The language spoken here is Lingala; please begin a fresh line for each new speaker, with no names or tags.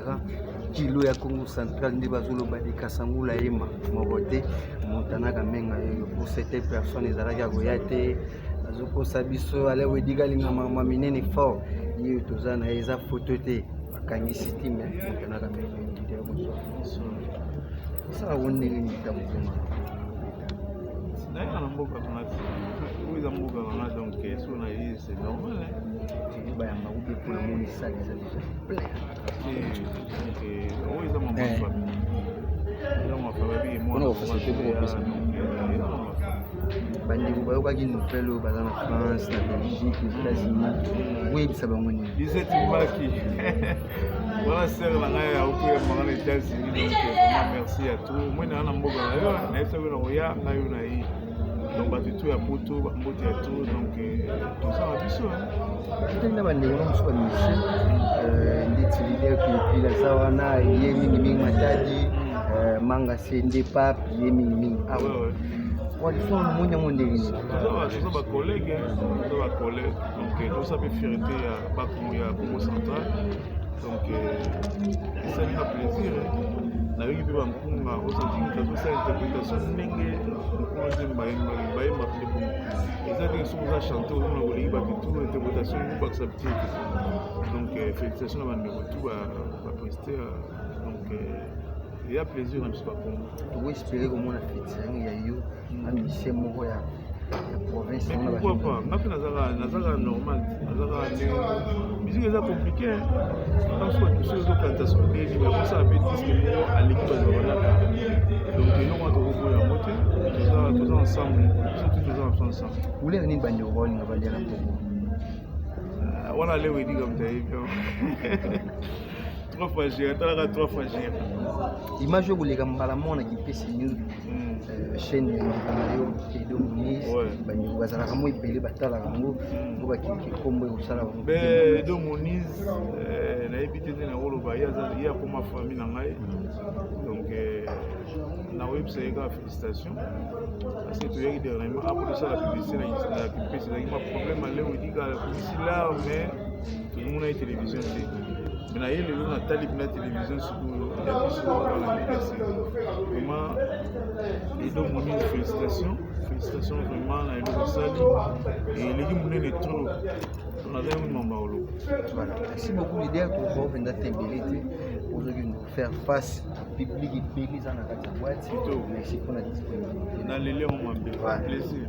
Bazalaka kilo ya Congo Central ndi bazoloba de Kasangula Ema mobote montanaka menga pour cette personne ezalaki akoya te azokosa biso ale wediga linga mama minene fort ye tozana eza photo te bakangisi te mais montanaka menga ndire moso ça on est ni tamuzuma
na mboka kuna kuiza mboka kuna donc so na hii c'est normal
ba ya maube pour le monde ça déjà plein
kuiza mambo
bandeko bayokaki nouvelle oyo baza na France na Belgique aux États-Unis oyebisa bango nini
lisetimbaki voilà sœur na ngai aokoyemaka na États-Unis donc vraiment merci à tout moi na mboka na yo nayebi na koya ngai yo na ye donc bato tu ya poto bambote ya to donc tozala biso
totali na bandeko na mosu bamusicien ndeti lider pilipili aza wana ye mingimingi Matadi manga sende pape ye mingimingi awa walisona mwenyango ndenge
toza bacollègue donc toza mpe fierté ya bakongo ya Congo Central donc esali na plaisir nayoki mpe bankunga osantinga tosala interprétation ndenge nkuna te bayemba mpe bongo eza te soki oza chante ozomona koleki bato tu interprétation bakisa pite donc félicitation na bandeko tu baprester donc eya plaisir na biso bakongo
tokoespere komona featuring ya yo na musicien moko ya province
mais pourquoi pas nga mpe nazaka normal nazaka ndenge musique eza compliqué ntanso batusi ozokanta so ndeni bakosala mpe diske moko aleki bazabanaka donc eloko wana tokoboya yango te toza ensemble surtout toza ensemble
ulere nini bandeko baolinga balia na mpongo
wana leo edika mtayebi trois fois géré talaka trois fois géré
image oyo koleka mbala mona kipesi news chaîne ya yo Edo Moniz bandeko bazalaka mo ebele batalaka yango mpo bakiliki kombo ekosala bango
Edo Moniz nayebi te nde nakoloba ye akoma famille na ngai donc nakoyebisa ye kaka félicitation parce que toyaki dernièrement apo tosala publicité na kipesi ezalaki ma problème aleo edikala komisila mais tozomona ye télévision te mais na ye lelo natali mpena télévision sikoyo ya biso wana kipesi vraiment Edo Moniz félicitations vraiment na eloko osali eleki monene trop naza yango mamba oloba
voilà merci beaucoup leader pour ovenda tembele te ozoki faire face public ebele eza na kati ya boîte merci mpona disponibilité
na lele yango mabe plaisir